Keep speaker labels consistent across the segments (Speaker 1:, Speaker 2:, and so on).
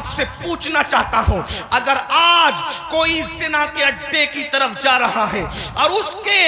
Speaker 1: آپ سے پوچھنا چاہتا ہوں، اگر آج کوئی زنا کے اڈے کی طرف جا رہا ہے اور اس کے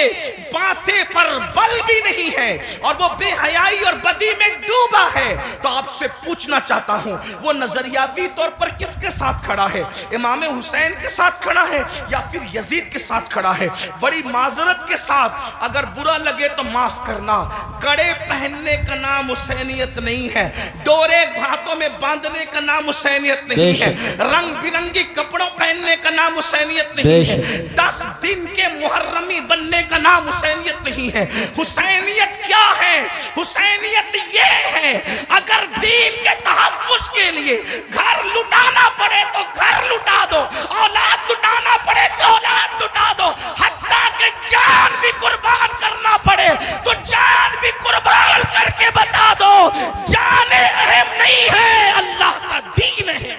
Speaker 1: ماتھے پر بل بھی نہیں ہے اور وہ بے حیائی اور بدی میں ڈوبا ہے، تو آپ سے پوچھنا چاہتا ہوں وہ نظریاتی طور پر کس کے ساتھ کھڑا ہے؟ امام حسین کے ساتھ کھڑا ہے یا پھر یزید کے ساتھ کھڑا ہے؟ بڑی معذرت کے ساتھ اگر برا لگے تو معاف کرنا، کڑے پہننے کا نام حسینیت نہیں ہے، ڈورے ہاتھوں میں باندھنے کا نام حسینیت نہیں ہے، رنگ برنگی کپڑوں پہننے کا نام حسینیت نہیں ہے، 10 دن کے محرمی بننے کا نام حسینیت نہیں ہے۔ حسینیت کیا ہے؟ حسینیت یہ ہے اگر دین کے تحفظ کے لیے گھر لٹانا پڑے تو گھر لٹا دو، اولاد لٹانا پڑے تو اولاد لٹا دو، حتیٰ کہ جان بھی قربان کرنا پڑے تو جان بھی قربان کر کے بتا دو جان اہم نہیں ہے، اللہ کا دین ہے۔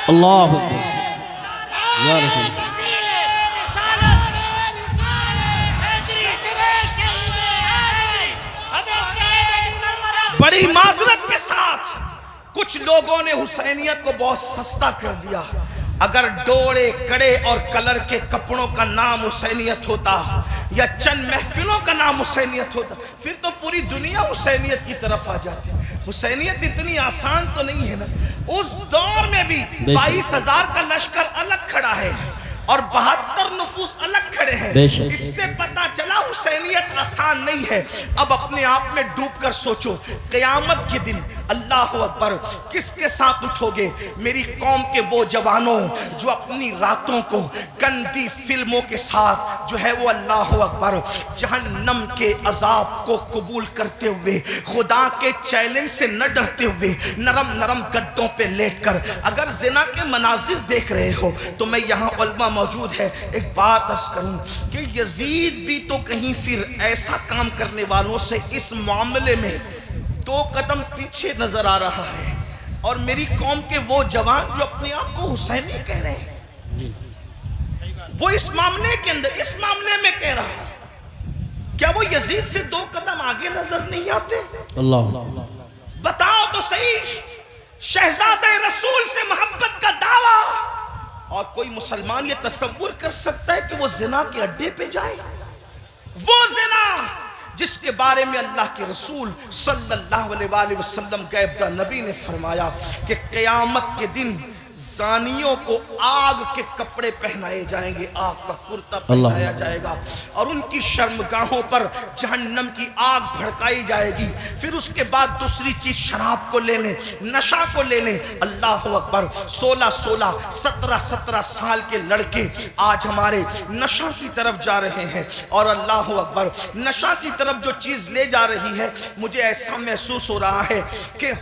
Speaker 2: اللہ اکبر یا رسول اللہ۔
Speaker 1: بڑی معذرت کے ساتھ کچھ لوگوں نے حسینیت کو بہت سستا کر دیا۔ اگر ڈوڑے کڑے اور کلر کے کپڑوں کا نام حسینیت ہوتا یا چند محفلوں کا نام حسینیت ہوتا پھر تو پوری دنیا حسینیت کی طرف آ جاتی۔ حسینیت اتنی آسان تو نہیں ہے نا۔ اس دور میں بھی 22,000 کا لشکر الگ کھڑا ہے اور 72 نفوس الگ کھڑے ہیں۔ اس سے پتا چلا حسینیت آسان نہیں ہے۔ اب اپنے آپ میں ڈوب کر سوچو، قیامت کے دن اللہ اکبر کس کے ساتھ اٹھو گے؟ میری قوم کے وہ جوانوں جو اپنی راتوں کو گندی فلموں کے ساتھ جو ہے وہ اللہ اکبر جہنم کے عذاب کو قبول کرتے ہوئے، خدا کے چیلنج سے نہ ڈرتے ہوئے، نرم نرم گدوں پہ لیٹ کر اگر زنا کے مناظر دیکھ رہے ہو تو میں یہاں علماء موجود ہے ایک بات عرض کروں کہ یزید بھی تو کہیں پھر ایسا کام کرنے والوں سے اس معاملے میں 2 قدم پیچھے نظر آ رہا ہے، اور میری قوم کے وہ جوان جو اپنے آپ کو حسینی کہہ رہے ہیں وہ اس معاملے کے اندر اس معاملے میں کہہ رہا ہے، کیا وہ یزید سے 2 قدم آگے نظر نہیں آتے؟
Speaker 2: اللہ
Speaker 1: بتاؤ تو صحیح، شہزادہ رسول سے محبت کا دعویٰ، اور کوئی مسلمان یہ تصور کر سکتا ہے کہ وہ زنا کے اڈے پہ جائے؟ وہ زنا جس کے بارے میں اللہ کے رسول صلی اللہ علیہ وآلہ وسلم غیبدہ نبی نے فرمایا کہ قیامت کے دن زانیوں کو آگ کے کپڑے پہنائے جائیں گے، آگ کا کرتا پہنایا جائے گا، اور ان کی شرمگاہوں پر جہنم کی آگ بھڑکائی جائے گی۔ پھر اس کے بعد دوسری چیز شراب کو لے لیں، نشہ کو لے لیں۔ اللہ اکبر 16 17 سال کے لڑکے آج ہمارے نشہ کی طرف جا رہے ہیں، اور اللہ اکبر نشہ کی طرف جو چیز لے جا رہی ہے مجھے ایسا محسوس ہو رہا ہے کہ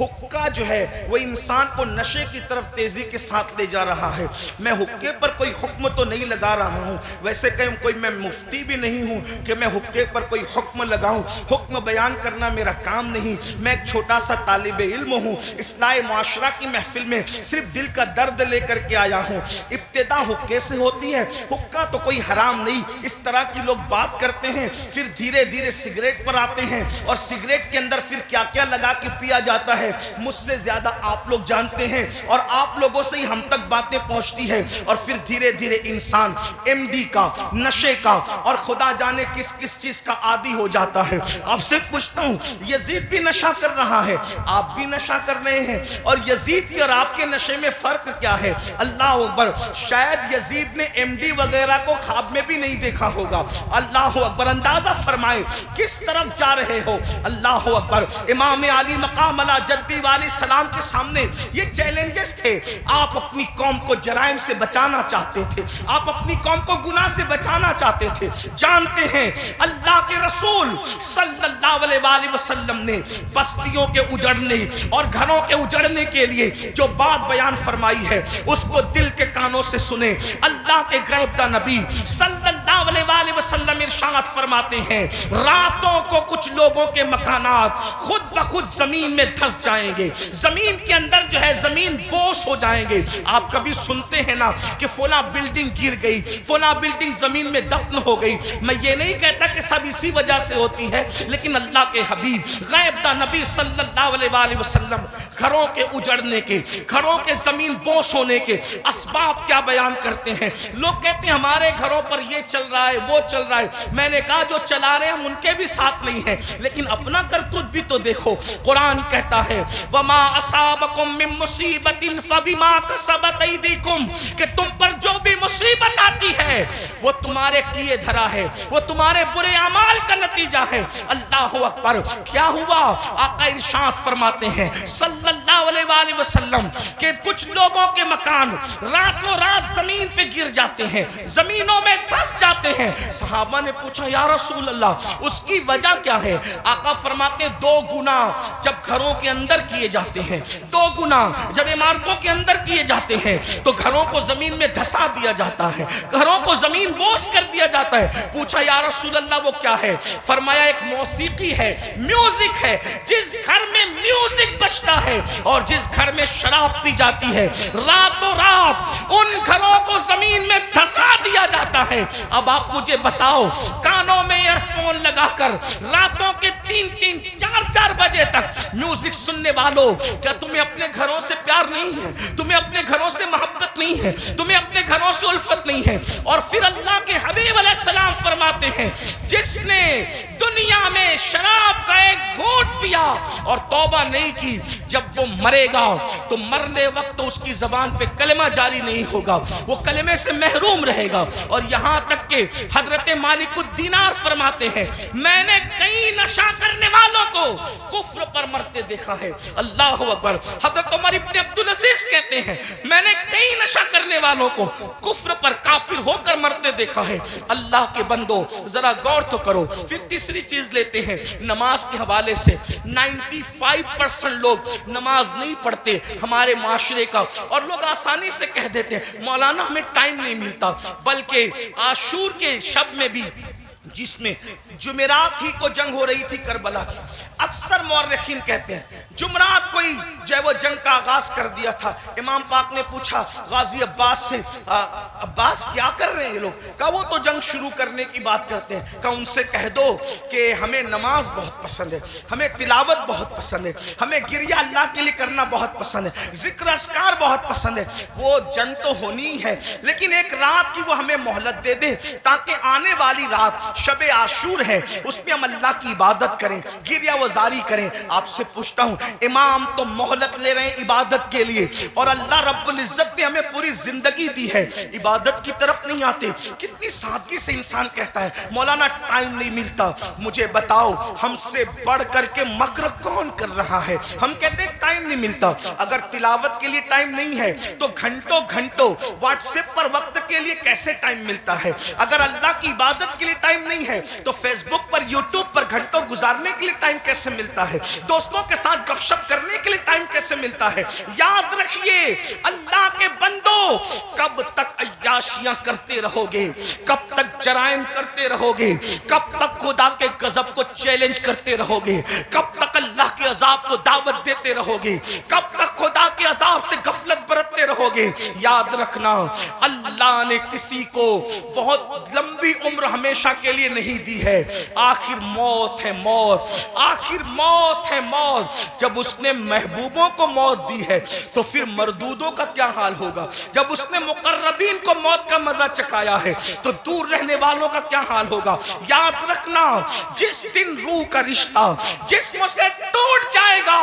Speaker 1: حقہ جو ہے وہ انسان کو نشے کی طرف تیزی کے ساتھ لے جا رہا ہے۔ میں حقے پر کوئی حکم تو نہیں لگا رہا ہوں، ویسے کہ کوئی میں مفتی بھی نہیں ہوں کہ میں حقے پر کوئی حکم لگاؤں، حکم بیان کرنا میرا کام نہیں۔ میں ایک چھوٹا سا طالب علم ہوں، اصلاح معاشرہ کی محفل میں صرف دل کا درد لے کر کے آیا ہوں۔ ابتدا حقے سے ہوتی ہے، حقہ تو کوئی حرام نہیں، اس طرح کی لوگ بات کرتے ہیں، پھر دھیرے دھیرے سگریٹ پر آتے ہیں، اور سگریٹ کے اندر پھر کیا کیا لگا کے پیا جاتا ہے مجھ سے زیادہ آپ لوگ جانتے ہیں، اور آپ لوگوں سے ہی ہم تک باتیں پہنچتی ہیں، اور پھر دھیرے دھیرے انسان ایم ڈی کا، نشے کا، اور خدا جانے کس کس چیز کا عادی ہو جاتا ہے۔ آپ سے پوچھتا ہوں، یزید بھی نشہ کر رہا ہے، آپ بھی نشہ کر رہے ہیں، اور یزید کی اور آپ کے نشے میں فرق کیا ہے؟ اللہ اکبر، شاید یزید نے ایم ڈی وغیرہ کو خواب میں بھی نہیں دیکھا ہوگا۔ اللہ اکبر، اندازہ فرمائے کس طرف جا رہے ہو۔ اللہ اکبر، امام علی مقام علی جدی والی سلام کے سامنے یہ چیلنجز تھے۔ آپ اپنی قوم کو جرائم سے بچانا چاہتے تھے، آپ اپنی قوم کو گناہ سے بچانا چاہتے تھے۔ جانتے ہیں اللہ کے رسول صلی اللہ علیہ وآلہ وسلم نے بستیوں کے اجڑنے اور گھروں کے اجڑنے کے لیے جو بات بیان فرمائی ہے اس کو دل کے کانوں سے سنیں۔ اللہ کے غیبدہ نبی صلی اللہ علیہ وآلہ وسلم ارشاد فرماتے ہیں راتوں کو کچھ لوگوں کے مکانات خود بخود زمین میں دھس جائیں گے، زمین کے اندر جو ہے زمین بوس ہو جائیں گے۔ آپ کبھی سنتے ہیں نا کہ فلاں بلڈنگ گر گئی، فلاں بلڈنگ زمین میں دفن ہو گئی۔ میں یہ نہیں کہتا کہ سب اسی وجہ سے ہوتی ہے، لیکن اللہ کے حبیب غیب دا نبی صلی اللہ علیہ وآلہ وسلم گھروں کے اجڑنے کے، گھروں کے زمین بوس ہونے کے اسباب کیا بیان کرتے ہیں۔ لوگ کہتے ہیں ہمارے گھروں پر یہ چل رہا ہے وہ چل رہا ہے، میں نے کہا جو چلا رہے ہیں ہم ان کے بھی ساتھ نہیں ہیں، لیکن اپنا کرتوت بھی تو دیکھو۔ قرآن کہتا ہے وَمَا أَصَابَكُم مِّن مُّصِيبَةٍ فَبِمَا كَسَبَتْ أَيْدِيكُمْ، کہ تم پر جو بھی مصیبت آتی ہے وہ تمہارے کیے دھرا ہے، وہ تمہارے برے اعمال کا نتیجہ ہے۔ اللہ اکبر۔ کیا ہوا؟ آقا ارشاد فرماتے ہیں صلی اللہ علیہ وآلہ وسلم کہ کچھ لوگوں کے مکان راتوں رات زمین پہ گر جاتے ہیں، زمینوں میں دھس جاتے ہیں۔ صحابہ نے پوچھا یا رسول اللہ اس کی وجہ کیا ہے؟ آقا فرماتے ہیں دو گناہ جب گھروں کے اندر کیے جاتے ہیں، دو گناہ جب عمارتوں کے اندر کیے جاتے ہیں تو گھروں کو زمین میں دھسا دیا جاتا ہے، گھروں کو زمین بوس کر دیا جاتا ہے۔ پوچھا یا رسول اللہ وہ کیا ہے؟ فرمایا ایک موسیقی ہے، میوزک ہے۔ جس گھر میں میوزک بجتا ہے اور جس گھر میں شراب پی جاتی ہے راتوں رات ان گھروں کو زمین میں دھسا دیا جاتا ہے۔ اب آپ مجھے بتاؤ کانوں میں ایئر فون لگا کر راتوں کے 3-3 4-4 بجے تک میوزک سننے والوں، کیا تمہیں اپنے گھروں سے پیار نہیں ہے؟ تمہیں اپنے گھروں سے محبت نہیں ہے؟ تمہیں اپنے گھروں سے الفت نہیں ہے؟ اور پھر اللہ کے حبیب علیہ السلام فرماتے ہیں جس نے دنیا میں شراب کا ایک گھونٹ پیا اور توبہ نہیں کی، جب وہ مرے گا تو مرنے وقت اس کی زبان پہ کلمہ جاری نہیں ہوگا، وہ کلمے سے محروم رہے گا۔ اور یہاں تک کہ حضرت مالک الدینار فرماتے ہیں میں نے کئی نشہ کرنے والوں کو کفر پر مرتے دیکھا ہے۔ اللہ اکبر۔ حضرت عمر ابن عبدالعزیز کہتے ہیں میں نے کئی نشہ کرنے والوں کو کفر پر کافر ہو کر مرتے دیکھا ہے۔ اللہ کے بندو ذرا غور تو کرو۔ پھر تیسری چیز لیتے ہیں نماز کے حوالے سے 95% لوگ نماز نہیں پڑھتے ہمارے معاشرے کا، اور لوگ آسانی سے کہہ دیتے ہیں مولانا ہمیں ٹائم نہیں ملتا۔ بلکہ عاشور کے شب میں بھی جس میں جمعرات ہی کو جنگ ہو رہی تھی کربلا کی، اکثر مورخین کہتے ہیں جمعرات کو ہی جو ہے وہ جنگ کا آغاز کر دیا تھا۔ امام پاک نے پوچھا غازی عباس سے عباس کیا کر رہے ہیں یہ لوگ؟ کہا وہ تو جنگ شروع کرنے کی بات کرتے ہیں۔ کہا ان سے کہہ دو کہ ہمیں نماز بہت پسند ہے، ہمیں تلاوت بہت پسند ہے، ہمیں گریہ اللہ کے لیے کرنا بہت پسند ہے، ذکر اذکار بہت پسند ہے۔ وہ جنگ تو ہونی ہے لیکن ایک رات کی وہ ہمیں مہلت دے دیں تاکہ آنے والی رات شب عاشور ہے اس میں ہم اللہ کی عبادت کریں، گریہ وزاری کریں۔ آپ سے پوچھتا ہوں امام تو مہلت لے رہے ہیں عبادت کے لیے اور اللہ رب العزت نے ہمیں پوری زندگی دی ہے، عبادت کی طرف نہیں آتے۔ کتنی سادگی سے انسان کہتا ہے مولانا ٹائم نہیں ملتا۔ مجھے بتاؤ ہم سے بڑھ کر کے مکر کون کر رہا ہے؟ ہم کہتے ہیں ٹائم نہیں ملتا۔ اگر تلاوت کے لیے ٹائم نہیں ہے تو گھنٹوں گھنٹوں واٹس ایپ پر وقت کے لیے کیسے ٹائم ملتا ہے؟ اگر اللہ کی عبادت کے لیے ٹائم نہیں ہے تو فیس بک پر یوٹیوب پر گھنٹوں گزارنے کے لیے ٹائم کیسے ملتا ہے؟ دوستوں کے ساتھ گپ شپ کرنے کے لیے ٹائم کیسے ملتا ہے؟ یاد رکھیے اللہ کے بندو کب تک عیاشیاں کرتے رہو گے؟ کب تک جرائم کرتے رہو گے؟ کب تک خدا کے غضب کو چیلنج کرتے رہو گے؟ کب تک اللہ کے عذاب کو دعوت دیتے رہو گے؟ کب تک خدا کے عذاب سے غفلت برتتے رہو گے؟ یاد رکھنا اللہ نے کسی کو بہت لمبی عمر ہمیشہ کے لیے نہیں دی ہے، آخر موت ہے موت، آخر موت ہے موت۔ جب اس نے محبوبوں کو موت دی ہے تو پھر مردودوں کا کیا حال ہوگا؟ جب اس نے مقربین کو موت کا مزہ چکھایا ہے تو دور رہنے والوں کا کیا حال ہوگا؟ یاد رکھنا جس دن روح کا رشتہ جسم سے ٹوٹ جائے گا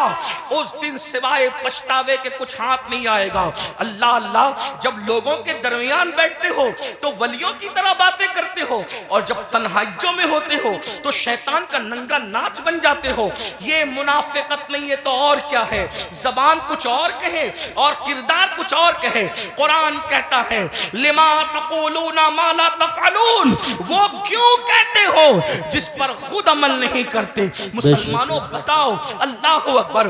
Speaker 1: اس دن سوائے پچھتاوے کے کچھ ہاتھ نہیں آئے گا۔ اللہ اللہ جب لوگوں کے درمیان بیٹھتے ہو تو ولیوں کی طرح باتیں کرتے ہو اور جب تنہائیوں میں ہوتے ہو تو شیطان کا ننگا ناچ بن جاتے ہو۔ یہ منافقت نہیں ہے تو اور کیا ہے؟ زبان کچھ اور کہے اور کردار کچھ اور کہے۔ قرآن کہتا ہے لما تقولون ما لا تفعلون، وہ کیوں کہتے ہو جس پر خود عمل نہیں کرتے۔ مسلمانوں بتاؤ اللہ اکبر،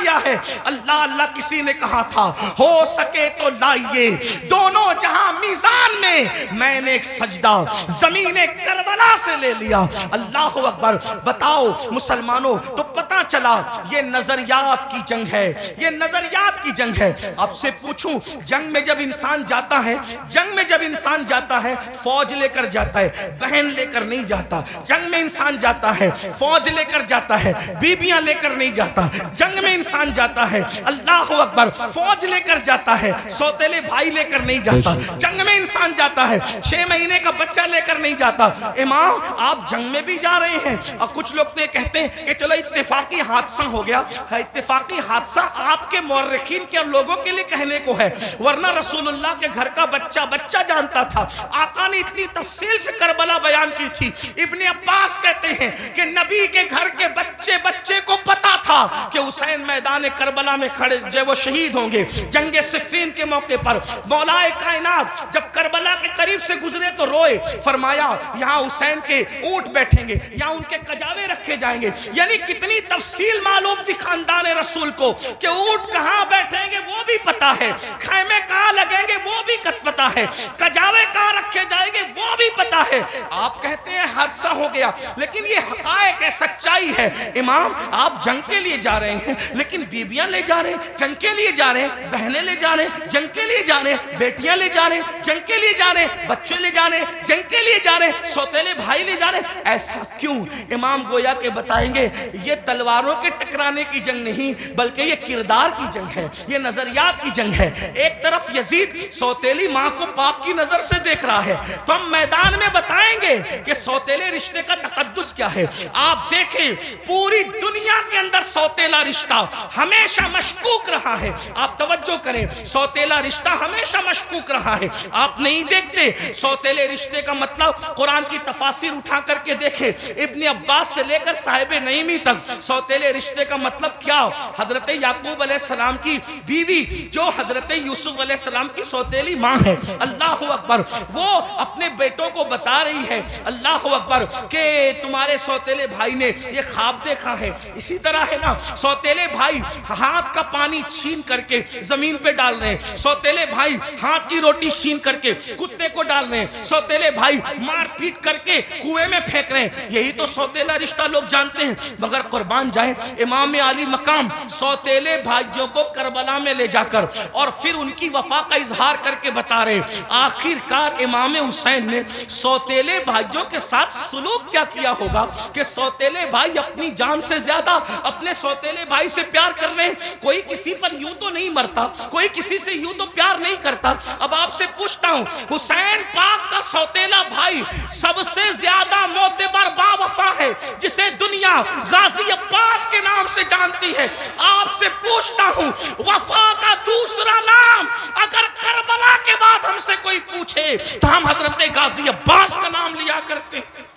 Speaker 1: کیا ہے. اللہ اللہ کسی نے کہا تھا ہو سکے تو لائیے دونوں جہاں میزان میں. میں نے ایک سجدہ زمین کربلا سے لے لیا. اللہ اکبر. بتاؤ مسلمانوں, تو پتا چلا یہ نظریات کی جنگ ہے, یہ نظریات کی جنگ ہے. آپ سے پوچھوں, جنگ میں جب انسان جاتا ہے, جنگ میں جب انسان جاتا ہے فوج لے کر جاتا ہے, بہن لے کر نہیں جاتا. جنگ میں انسان جاتا ہے فوج لے کر جاتا ہے, بیبیاں لے کر نہیں جاتا. جنگ میں انسان جاتا ہے, اللہ اکبر, فوج لے کر جاتا ہے, سوتیلے بھائی لے کر نہیں جاتا. جنگ میں انسان جاتا ہے 6 مہینے کا بچہ لے کر نہیں جاتا. امام آپ جنگ میں بھی جا رہے ہیں, اور کچھ لوگ تو کہتے ہیں کہ چلو اتفاقی حادثہ ہو گیا. اتفاقی حادثہ آپ کے مورخین کے اور لوگوں کے لیے کہنے کو ہے, ورنہ رسول اللہ کے گھر کا بچہ بچہ جانتا تھا. آقا نے اتنی تفصیل سے کربلا بیان کی تھی. ابن عباس کہتے ہیں کہ نبی کے گھر کے بچے بچے کو پتا تھا کہ حسین میدان کربلا میں کھڑے جو وہ شہید ہوں گے جنگ صفین کے موقع پر. مولا کائنات جب کربلا کے قریب سے گزرے تو روئے, فرمایا یہاں حسین کے اونٹ بیٹھیں گے, یہاں ان کے کجاوے رکھے جائیں گے. یعنی کتنی تفصیل معلوم تھی خاندان رسول کو کہ اونٹ کہاں بیٹھیں گے وہ بھی پتا ہے, خیمے کہاں لگیں گے وہ بھی پتا ہے, کجاوے کہاں رکھے جائیں گے وہ بھی پتا ہے. آپ کہتے ہیں حادثہ ہو گیا, لیکن یہ حقائق ہے, سچائی ہے. امام آپ جنگ کے لیے جا رہے ہیں, لیکن بیبیاں لے جا رہے ہیں, جنگ کے لیے جا رہے ہیں, بہنیں لے جا رہے ہیں, جنگ کے لیے جا رہے ہیں, بیٹیاں لے جا رہے ہیں, جنگ کے لیے جا رہے ہیں, بچے لے جا رہے ہیں, جنگ کے لیے جا رہے ہیں, سوتیلے بھائی لے جا رہے ہیں. ایسا کیوں؟ امام گویا کے بتائیں گے یہ تلواروں کے ٹکرانے کی جنگ نہیں, بلکہ یہ کردار کی جنگ ہے, یہ نظریات کی جنگ ہے. ایک طرف یزید سوتیلی ماں کو پاپ کی نظر سے دیکھ رہا ہے, تو ہم میدان میں بتائیں گے کہ سوتیلے رشتے کا تقدس کیا ہے. آپ دیکھیں پوری دنیا کے اندر سوتیلا رشتہ ہمیشہ مشکوک رہا ہے. آپ توجہ کریں, سوتیلا رشتہ ہمیشہ مشکوک رہا ہے. آپ نہیں دیکھتے سوتیلے رشتے کا مطلب قرآن کی تفاسیر اٹھا کر کے دیکھیں, ابن عباس سے لے کر صاحب نعیمی تک سوتیلے رشتے کا مطلب کیا. حضرت یعقوب علیہ السلام کی بیوی جو حضرت یوسف علیہ السلام کی سوتیلی ماں ہے, اللہ اکبر, وہ اپنے بیٹوں کو بتا رہی ہے, اللہ اکبر, کہ تمہارے سوتیلے بھائی نے یہ خواب دیکھا ہے. اسی طرح ہے نا, سوتیلے بھائی ہاتھ کا پانی چھین کر کے زمین پہ ڈال رہے ہیں, سوتیلے بھائی ہاتھ کی روٹی چھین کر کے کتے کو ڈال رہے ہیں, سوتیلے بھائی مار پیٹ کر کے کنویں میں پھینک رہے ہیں. یہی تو سوتیلا رشتہ لوگ جانتے ہیں. مگر قربان جائیں, امام علی مقام سوتیلے بھائیوں کو کربلا میں لے جا کر اور پھر ان کی وفا کا اظہار کر کے بتا رہے آخر کار امام حسین نے سوتیلے بھائیوں کے ساتھ سلوک کیا کیا ہوگا کہ سوتیلے بھائی اپنی جان سے زیادہ اپنے سوتیلے بھائی سے پیار کر رہے ہیں. کوئی کسی پر یوں تو نہیں مرتا, کوئی کسی سے یوں تو پیار نہیں کرتا. اب آپ سے پوچھتا ہوں, حسین پاک کا سوتیلا بھائی سب سے زیادہ معتبر با وفا ہے جسے دنیا غازی عباس کے نام سے جانتی ہے. آپ سے پوچھتا ہوں, وفا کا دوسرا نام اگر کربلا کے بعد ہم سے کوئی پوچھے تو ہم حضرت غازی عباس کا نام لیا کرتے ہیں.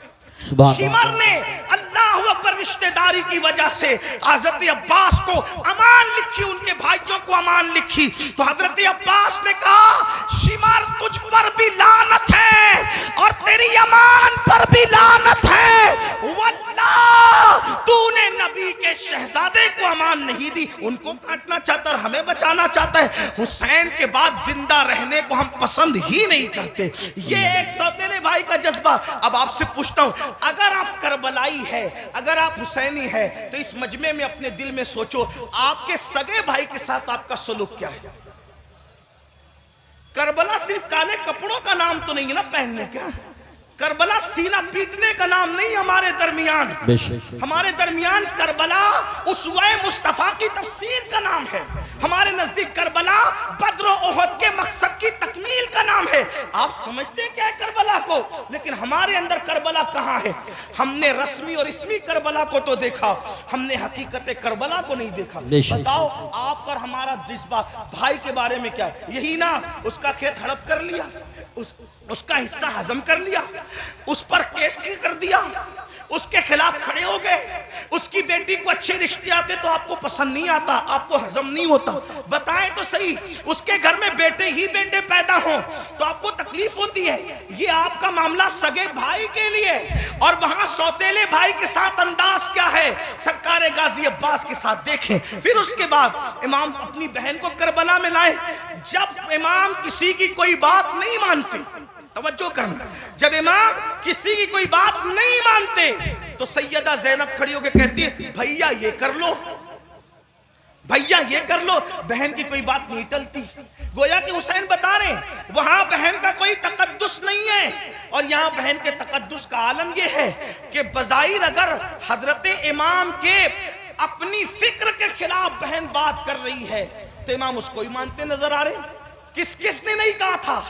Speaker 1: شمر نے اللہ اکبر رشتہ داری کی وجہ سے حضرت عباس کو امان لکھی, ان کے بھائیوں کو امان لکھی, تو حضرت عباس نے کہا شمر تجھ پر بھی لعنت ہے اور تیری امان پر بھی لعنت ہے, واللہ تو نے نبی کے شہزادے کو امان نہیں دی. ان کو کاٹنا چاہتا اور ہمیں بچانا چاہتا ہے. حسین کے بعد زندہ رہنے کو ہم پسند ہی نہیں کرتے. یہ ایک سوتیلے بھائی کا جذبہ. اب آپ سے پوچھتا ہوں, اگر آپ کربلائی ہے, اگر آپ حسینی ہے, تو اس مجمع میں اپنے دل میں سوچو آپ کے سگے بھائی کے ساتھ آپ کا سلوک کیا ہے. کربلا صرف کالے کپڑوں کا نام تو نہیں ہے نا پہننے کا, کربلا سینہ پیٹنے کا نام نہیں. ہمارے درمیان ہمارے درمیان کربلا اسوہ مصطفیٰ کی تفسیر کا نام ہے. ہمارے نزدیک کربلا بدر و احد کے مقصد کی تکمیل کا نام ہے. آپ سمجھتے کیا ہے کربلا کو, لیکن ہمارے اندر کربلا کہاں ہے. ہم نے رسمی اور اسمی کربلا کو تو دیکھا, ہم نے حقیقت کربلا کو نہیں دیکھا. بتاؤ آپ پر ہمارا جذبہ بھائی کے بارے میں کیا ہے. یہی نا, اس کا کھیت ہڑپ کر لیا, اس کا حصہ ہضم کر لیا, اس پر کیس کی کر دیا, اس کے خلاف کھڑے ہو گئے. اس کی بیٹی کو اچھے رشتے آتے تو آپ کو پسند نہیں آتا, آپ کو ہضم نہیں ہوتا. بتائیں تو صحیح, اس کے گھر میں بیٹے ہی بیٹے پیدا ہوں تو آپ کو تکلیف ہوتی ہے. یہ آپ کا معاملہ سگے بھائی کے لیے, اور وہاں سوتیلے بھائی کے ساتھ انداز کیا ہے سرکار غازی عباس کے ساتھ دیکھیں. پھر اس کے بعد امام اپنی بہن کو کربلا میں لائے. جب امام کسی کی کوئی بات نہیں مانتے, توجہ کرنا, جب امام کسی کی کوئی بات نہیں مانتے تو سیدہ زینب کھڑی ہو کے کہتی ہے بھیا یہ کر لو, بھیا یہ کر لو. بہن کی کوئی بات نہیں ٹلتی. گویا کہ حسین بتا رہے ہیں وہاں بہن کا کوئی تقدس نہیں ہے, اور یہاں بہن کے تقدس کا عالم یہ ہے کہ بظاہر اگر حضرت امام کے اپنی فکر کے خلاف بہن بات کر رہی ہے تو امام اس کو ہی مانتے نظر آ رہے. کس نے نہیں کہا تھا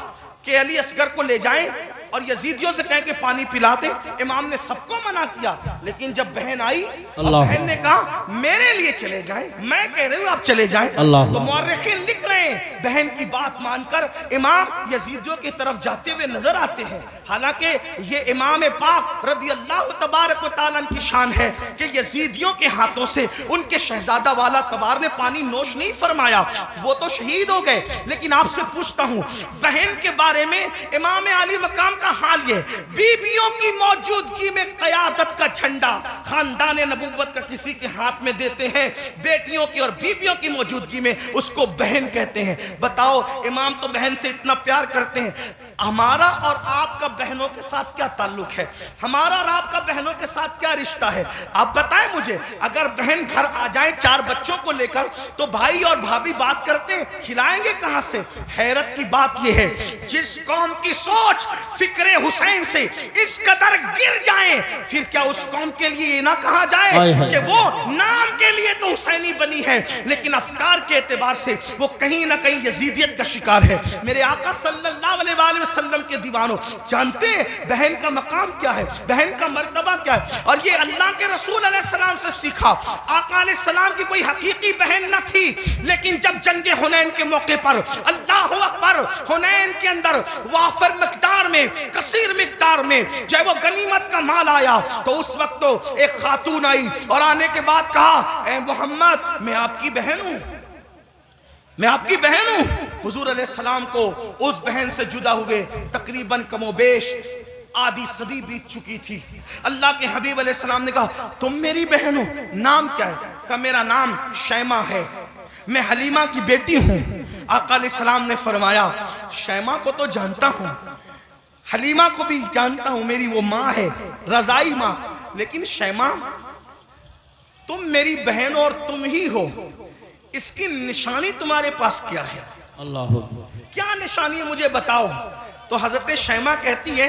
Speaker 1: کہ علی اصغر کو لے جائیں اور یزیدیوں سے کہیں کہ پانی پلا دیں؟ امام نے سب کو منع کیا, لیکن جب بہن آئی اور بہن نے کہا میرے لیے چلے جائیں, میں کہہ رہی ہوں آپ چلے جائیں, تو مورخین لکھ رہے ہیں بہن کی بات مان کر امام یزیدیوں کی طرف جاتے ہوئے نظر آتے ہیں. حالانکہ یہ امام پاک رضی اللہ تبارک و تعالیٰ کی شان ہے کہ یزیدیوں کے ہاتھوں سے ان کے شہزادہ والا تبار نے پانی نوش نہیں فرمایا, وہ تو شہید ہو گئے. لیکن آپ سے پوچھتا ہوں بہن کے بارے میں امام علی مقام کا حال یہ, بیویوں کی موجودگی میں قیادت کا جھنڈا خاندان نبوت کا کسی کے ہاتھ میں دیتے ہیں, بیٹیوں کی اور بیویوں کی موجودگی میں اس کو بہن کہتے ہیں. بتاؤ امام تو بہن سے اتنا پیار کرتے ہیں, ہمارا اور آپ کا بہنوں کے ساتھ کیا تعلق ہے, ہمارا اور آپ کا بہنوں کے ساتھ کیا رشتہ ہے؟ آپ بتائیں مجھے, اگر بہن گھر آ جائیں 4 بچوں کو لے کر تو بھائی اور بھابھی بات کرتے ہیں, کھلائیں گے کہاں سے؟ حیرت کی بات یہ ہے جس قوم کی سوچ فکر حسین سے اس قدر گر جائیں, پھر کیا اس قوم کے لیے یہ نہ کہا جائے کہ وہ نام کے لیے تو حسینی بنی ہے لیکن افکار کے اعتبار سے وہ کہیں نہ کہیں یزیدیت کا شکار ہے. میرے آقا صلی اللہ علیہ وآلہ وسلم کے دیوانوں جانتے ہیں بہن کا مقام کیا ہے, بہن کا مرتبہ کیا ہے, اور یہ اللہ کے رسول علیہ السلام سے سیکھا. آقا علیہ السلام کی کوئی حقیقی بہن نہ تھی, لیکن جب جنگ حنین کے موقع پر اللہ اکبر حنین کے اندر وافر مقدار میں کثیر مقدار میں جو ہے وہ غنیمت کا مال آیا تو اس وقت تو ایک خاتون آئی اور آنے کے بعد کہا اے محمد میں آپ کی بہن ہوں, میں آپ کی بہن ہوں. حضور علیہ السلام کو اس بہن سے جدا ہوئے تقریباً کم و بیش آدھی صدی بیت چکی تھی. اللہ کے حبیب علیہ السلام نے کہا تم میری بہن ہو, نام کیا ہے؟ کہا میرا نام شیمہ ہے, میں حلیمہ کی بیٹی ہوں. آقا علیہ السلام نے فرمایا شیمہ کو تو جانتا ہوں, حلیمہ کو بھی جانتا ہوں, میری وہ ماں ہے رضائی ماں, لیکن شیمہ تم میری بہن اور تم ہی ہو, اس کی نشانی تمہارے پاس کیا ہے؟ اللہ کیا نشانی ہے مجھے بتاؤ. تو حضرت شیمہ کہتی ہے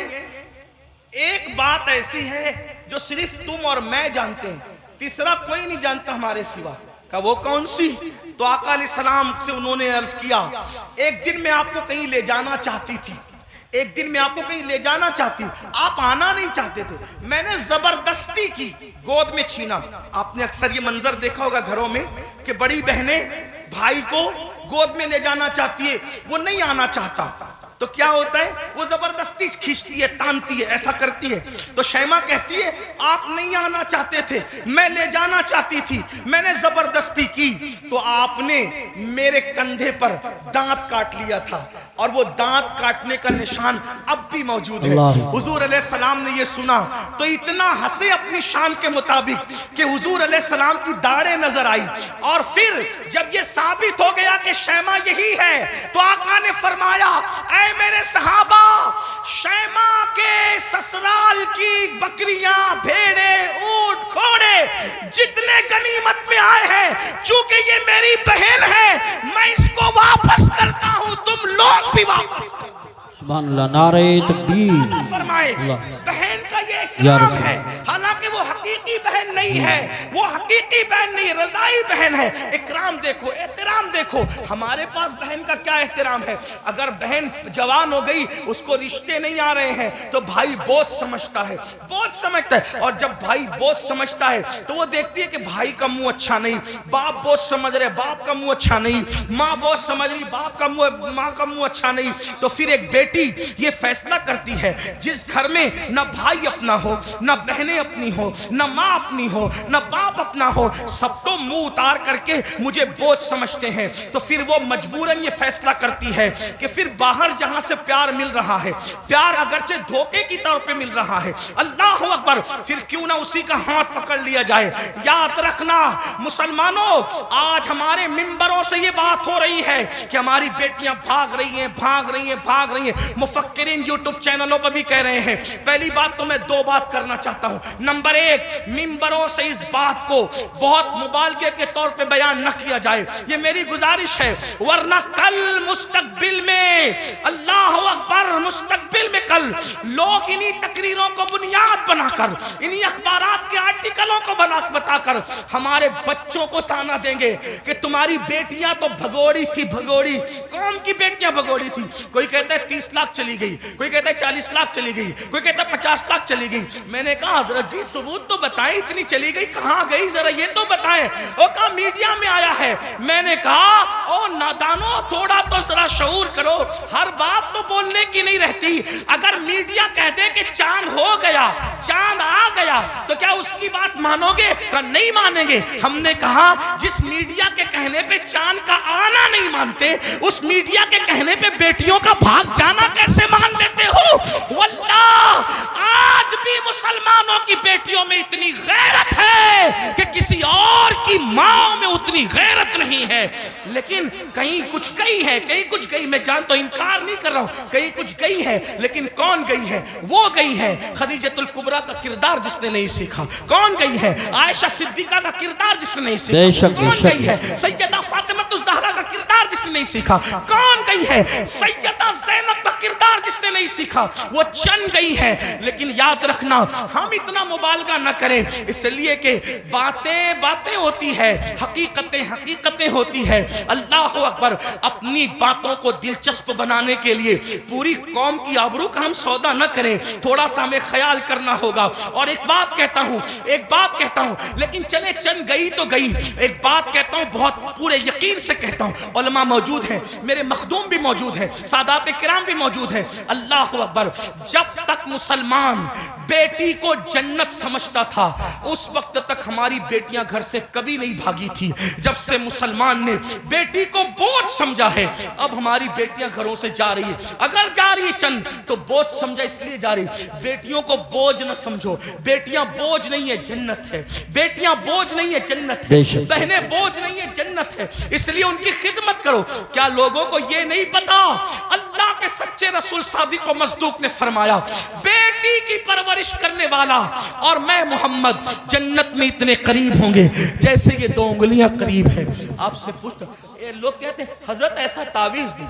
Speaker 1: ایک بات ایسی ہے جو صرف تم اور میں جانتے ہیں, تیسرا کوئی نہیں جانتا ہمارے سوا. کہا وہ کون سی؟ تو آقا علیہ السلام سے انہوں نے عرض کیا ایک دن میں آپ کو کہیں لے جانا چاہتی تھی, ایک دن میں آپ کو کہیں لے جانا چاہتی, آپ آنا نہیں چاہتے تھے, میں نے زبردستی کی, گود میں چھینا. آپ نے اکثر یہ منظر دیکھا ہوگا گھروں میں کہ بڑی بہنیں بھائی کو گود میں لے جانا چاہتی ہے, وہ نہیں آنا چاہتا تو کیا ہوتا ہے وہ زبردستی کھینچتی ہے, تانتی ہے, ایسا کرتی ہے. تو شیمہ کہتی ہے آپ نہیں آنا چاہتے تھے, میں لے جانا چاہتی تھی, میں نے زبردستی کی تو آپ نے میرے کندھے پر دانت کاٹ لیا تھا, اور وہ دانت کاٹنے کا نشان اب بھی موجود ہے. حضور علیہ السلام نے یہ سنا تو اتنا ہنسے اپنی شان کے مطابق کہ حضور علیہ السلام کی داڑھیں نظر آئی, اور پھر جب یہ ثابت ہو گیا کہ شیمہ یہی ہے تو آقا نے فرمایا اے میرے صحابہ, شیمہ کے سسرال کی بکریاں, بھیڑے, اونٹ, گھوڑے جتنے غنیمت میں آئے ہیں چونکہ یہ میری بہن ہے میں اس کو واپس کرتا ہوں, تم لوگ بھی واپس کرو.
Speaker 2: سبحان اللہ, نعرہ تکبیر.
Speaker 1: فرمائے بہن کا یہ اکرام ہے, حالانکہ وہ حقیقی بہن نہیں ہے, وہ حقیقی شقیقی بہن نہیں، رضائی بہن ہے۔ اکرام دیکھو، احترام دیکھو۔ ہمارے پاس بہن کا کیا احترام ہے؟ اگر بہن جوان ہو گئی، اس کو رشتے نہیں آ رہے ہیں تو بھائی بوجھ سمجھتا ہے، بوجھ سمجھتا ہے۔ اور جب بھائی بوجھ سمجھتا ہے تو وہ دیکھتی ہے کہ بھائی کا منہ اچھا نہیں، باپ بوجھ سمجھ رہے باپ کا منہ اچھا نہیں، ماں بوجھ سمجھ رہی باپ کا منہ، ماں کا منہ اچھا نہیں، تو پھر ایک بیٹی یہ فیصلہ کرتی ہے جس گھر میں نہ بھائی اپنا ہو، نہ بہنیں اپنی ہو، نہ ماں اپنی ہو، نہ باپ اپنا ہو، سب تو منہ اتار کر کے مجھے بوجھ سمجھتے ہیں، تو پھر وہ مجبوراً یہ فیصلہ کرتی ہے کہ پھر باہر جہاں سے پیار مل رہا ہے، پیار اگرچہ دھوکے کی طور پہ مل رہا ہے، اللہ اکبر، پھر کیوں نہ اسی کا ہاتھ پکڑ لیا جائے۔ یاد رکھنا مسلمانوں، آج ہمارے منبروں سے یہ بات ہو رہی ہے کہ ہماری بیٹیاں بھاگ رہی ہیں، بھاگ رہی ہیں، بھاگ رہی ہیں۔ مفکرین یوٹیوب چینلوں پر بھی کہہ رہے ہیں۔ پہلی بات تو میں دو بات کرنا چاہتا ہوں۔ نمبر ایک، منبروں سے اس بات کو بہت مبالغے کے طور پہ بیان نہ کیا جائے، یہ میری گزارش ہے، ورنہ کل مستقبل میں، اللہ اکبر، مستقبل میں کل لوگ انہی تقریروں کو بنیاد بنا کر، انہی اخبارات کے آرٹیکلوں کو بتا کر ہمارے بچوں کو تانا دیں گے کہ تمہاری بیٹیاں تو بھگوڑی تھی، بھگوڑی۔ کون کی بیٹیاں بھگوڑی تھی؟ کوئی کہتا ہے 30 لاکھ چلی گئی، کوئی کہتا ہے 40 لاکھ چلی گئی، کوئی کہتا ہے 50 لاکھ چلی گئی۔ میں نے کہا حضرت جی ثبوت تو بتائیں، اتنی چلی گئی کہاں گئی، ذرا یہ تو بتائیں۔ وہ کہا میڈیا میں آیا ہے۔ میں نے کہا او نادانو، تھوڑا تو ذرا شعور کرو، ہر بات تو بولنے کی نہیں رہتی۔ اگر میڈیا کہہ دے کہ چاند ہو گیا، چاند آ گیا، تو کیا اس کی بات مانو گے؟ کہ نہیں مانیں گے۔ ہم نے کہا جس میڈیا کے کہنے پہ چاند کا آنا نہیں مانتے، اس میڈیا کے کہنے پہ بیٹیوں کا بھاگ جانا کیسے مان لیتے ہو؟ واللہ آج بھی مسلمانوں کی بیٹیوں میں اتنی غیرت ہے کہ کسی اور کی ماں میں اتنی غیرت نہیں ہے۔ لیکن کہیں کچھ گئی ہے، کہیں کچھ گئی، میں جانتا ہوں، انکار نہیں کر رہا ہوں، کہیں کچھ گئی ہے، لیکن کون گئی ہے؟ وہ گئی ہے خدیجۃ الکبریٰ کا کردار جس نے نہیں سیکھا۔ کون گئی ہے؟ عائشہ صدیقہ کا کردار جس نے نہیں سیکھا۔ کون گئی ہے؟ سیدہ فاطمہ الزہرا کا کردار جس نے نہیں سیکھا۔ کون گئی ہے؟ سیدہ زینب کا کردار جس نے نہیں سیکھا۔ وہ چند گئی ہے، لیکن یاد رکھنا ہم اتنا مبالغہ نہ کریں، اس لیے کہ باتیں باتیں ہوتی ہے، حقیقتیں حقیقتیں ہوتی ہے۔ اللہ اکبر، اپنی باتوں کو دلچسپ بنانے کے لیے پوری قوم کی آبرو کا ہم سودا نہ کریں، تھوڑا سا ہمیں خیال کرنا ہوگا۔ اور ایک بات کہتا ہوں، لیکن چلے چند گئی تو گئی، ایک بات کہتا ہوں بہت پورے یقین سے کہتا ہوں، علماء موجود ہیں، میرے مخدوم بھی موجود ہیں، سادات کرام بھی موجود ہیں۔ اللہ اکبر، جب تک مسلمان بیٹی کو جنت سمجھتا تھا اس وقت تک ہماری بیٹیاں گھر سے کبھی نہیں بھاگی تھی۔ جب سے مسلمان نے بیٹی کو بوجھ سمجھا ہے، اب ہماری بیٹیاں گھروں سے جا رہی ہے، اگر جا رہی ہے چند تو بوجھ سمجھا اس لیے جا رہی۔ بیٹیوں کو بوجھ نہ سمجھو، بیٹیاں بوجھ نہیں ہے، جنت ہے۔ بیٹیاں بوجھ نہیں ہے، جنت ہے۔ بہنیں بوجھ نہیں ہے، جنت ہے، اس لیے ان کی خدمت کرو۔ کیا لوگوں کو یہ نہیں پتا؟ اللہ کے سچے رسول صادق و مصدوق نے فرمایا، بیٹی کی پرورش کرنے والا اور میں محمد جنت میں اتنے قریب ہوں گے جیسے یہ 2 انگلیاں قریب ہیں۔ آپ سے پوچھتا، لوگ کہتے ہیں حضرت ایسا تعویذ دی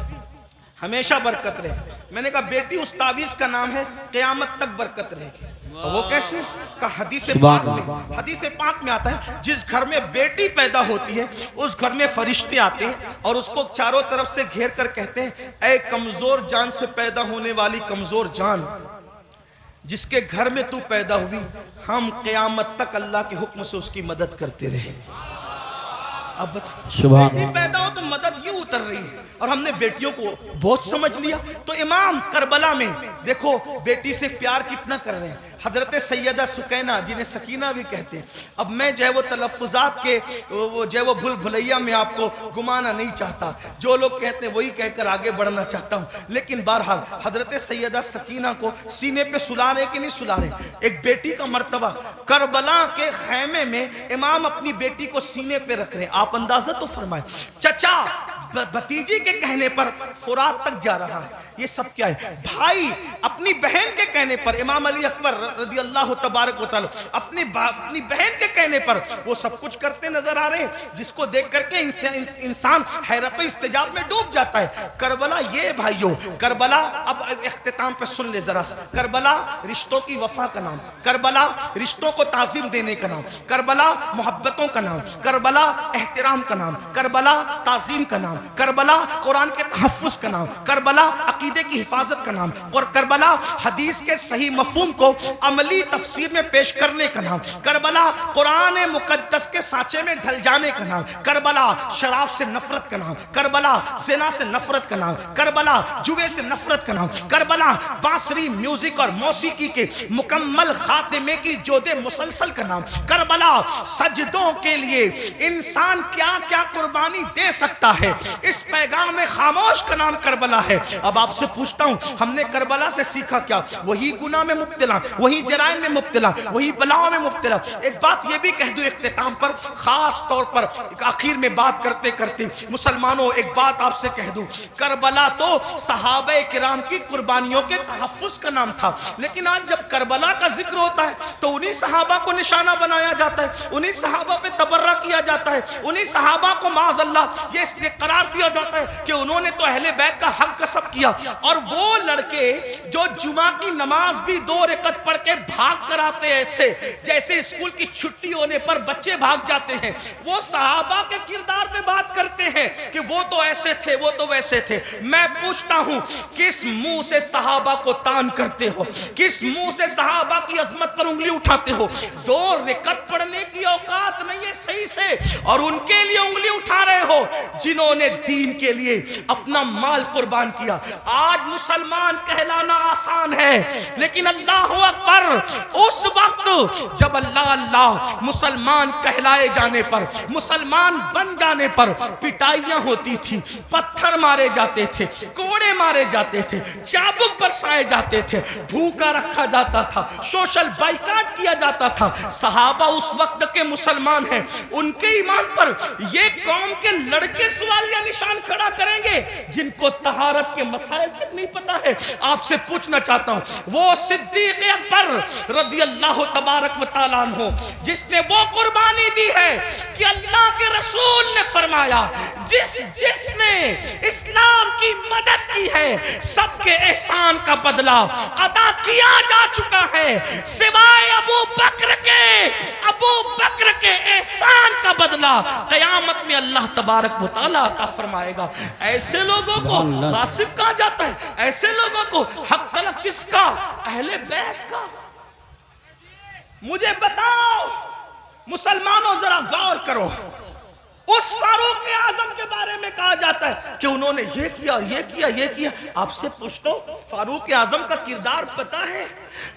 Speaker 1: ہمیشہ برکت رہے۔ میں نے کہا بیٹی اس تعویذ کا نام ہے قیامت تک برکت رہے۔ وہ کیسے؟ کہ حدیث پاک میں آتا ہے جس گھر میں بیٹی پیدا ہوتی ہے اس گھر میں فرشتے آتے ہیں اور اس کو چاروں طرف سے گھیر کر کہتے ہیں، اے کمزور جان سے پیدا ہونے والی کمزور جان، جس کے گھر میں تو پیدا ہوئی، ہم قیامت تک اللہ کے حکم سے اس کی مدد کرتے رہے۔ اب بیٹی پیدا ہو تو مدد یوں اتر رہی ہے، اور ہم نے بیٹیوں کو بہت سمجھ لیا۔ تو امام کربلا میں دیکھو بیٹی سے پیار کتنا کر رہے ہیں۔ حضرت سیدہ سکینہ جنہیں سکینہ بھی کہتے ہیں، اب میں جو ہے وہ تلفظات کے جو ہے وہ بھول بھلیا میں آپ کو گمانا نہیں چاہتا، جو لوگ کہتے ہیں وہی کہہ کر آگے بڑھنا چاہتا ہوں، لیکن بہرحال حضرت سیدہ سکینہ کو سینے پہ سلا رہے کہ نہیں سلا رہے؟ ایک بیٹی کا مرتبہ، کربلا کے خیمے میں امام اپنی بیٹی کو سینے پہ رکھ رہے ہیں، آپ اندازہ تو فرمائیں چچا بھتیجی کے کہنے پر فرات تک جا رہا ہے. یہ سب کیا ہے؟ بھائی اپنی بہن کے کہنے پر، امام علی اکبر رضی اللہ تبارک و تعالی اپنی بہن کے کہنے پر وہ سب کچھ کرتے نظر آ رہے ہیں، جس کو دیکھ کر کے انسان حیرت و استعجاب میں ڈوب جاتا ہے. کربلا یہ بھائیو، کربلا اب اختتام پہ سن لے ذرا سا. کربلا رشتوں کی وفا کا نام، کربلا رشتوں کو تعظیم دینے کا نام، کربلا محبتوں کا نام، کربلا احترام کا نام، کربلا تعظیم کا نام، کربلا قرآن کے تحفظ کا نام، کربلا عقیدے کی حفاظت کا نام، اور کربلا حدیث کے صحیح مفہوم کو عملی تفسیر میں پیش کرنے کا نام، کربلا قرآن مقدس کے سانچے میں ڈھل جانے کا نام، کربلا شراب سے نفرت کا نام، کربلا زنا سے نفرت کا نام، کربلا جوے سے نفرت کا نام، کربلا بانسری میوزک اور موسیقی کے مکمل خاتمے کی جود مسلسل کا نام، کربلا سجدوں کے لیے انسان کیا کیا قربانی دے سکتا ہے، اس پیغام خاموش کا نام کربلا ہے. اب آپ سے پوچھتا ہوں، ہم نے کربلا سے سیکھا کیا؟ وہی گناہ میں مبتلا، وہی جرائم میں مبتلا، وہی بلاؤں میں مبتلا. ایک بات یہ بھی کہہ دوں اختتام پر، خاص طور پر آخر میں بات کرتے کرتے مسلمانوں ایک بات آپ سے کہہ دوں، کربلا تو صحابہ کرام کی قربانیوں کے تحفظ کا نام تھا، لیکن آج جب کربلا کا ذکر ہوتا ہے تو انہی صحابہ کو نشانہ بنایا جاتا ہے، انہی صحابہ پہ تبرہ کیا جاتا ہے، انہی صحابہ کو معاذ اللہ یہ اس لیے قرار دیا جاتا ہے کہ انہوں نے تو اہل بیت کا حق کسب کیا. اور وہ لڑکے جو جمعہ کی نماز بھی 2 رکعت پڑھ کے بھاگ کر آتے ایسے جیسے اسکول کی چھٹی ہونے پر بچے بھاگ جاتے ہیں، وہ صحابہ کے کردار پہ بات کرتے ہیں کہ وہ تو ایسے تھے، وہ تو ویسے تھے. میں پوچھتا ہوں، کس منہ سے صحابہ کو تان کرتے ہو؟ کس منہ سے صحابہ کی عظمت پر انگلی اٹھاتے ہو؟ 2 رکعت پڑھنے کی اوقات نہیں ہے صحیح سے، اور ان کے لیے انگلی اٹھا رہے ہو جنہوں نے دین کے لیے اپنا مال قربان کیا. آج مسلمان کہلانا آسان ہے، لیکن اللہ اکبر، اس وقت جب اللہ اللہ مسلمان کہلائے جانے پر، مسلمان بن جانے پر پٹائیاں ہوتی تھی، پتھر مارے جاتے تھے، کوڑے مارے جاتے تھے، چابک برسائے جاتے تھے، بھوکا رکھا جاتا تھا، سوشل بائیکاٹ کیا جاتا تھا. صحابہ اس وقت کے مسلمان ہیں، ان کے ایمان پر یہ قوم کے لڑکے سوالیہ نشان کھڑا کریں گے جن کو طہارت کے مسائل تک نہیں پتا ہے. آپ سے پوچھنا چاہتا ہوں، وہ صدیق اکبر رضی اللہ تبارک و تعالیٰ عنہ جس نے وہ قربانی دی ہے کہ اللہ کے رسول نے فرمایا، جس نے اسلام کی مدد کی ہے سب کے احسان کا بدلہ ادا کیا جا چکا ہے، سوائے ابو بکر کے احسان کا بدلہ قیامت میں اللہ تبارک و تعالیٰ عطا فرمائے گا. ایسے لوگوں کو غاصب کہا جاتا ہے، ایسے لوگوں کو حق طلب کس کا؟ اہل بیت کا. مجھے بتاؤ مسلمانوں، ذرا غور کرو، اس فاروق اعظم کے بارے میں کہا جاتا ہے کہ انہوں نے یہ کیا، یہ کیا، یہ کیا. آپ سے پوچھتا ہوں، فاروق اعظم کا کردار پتا ہے؟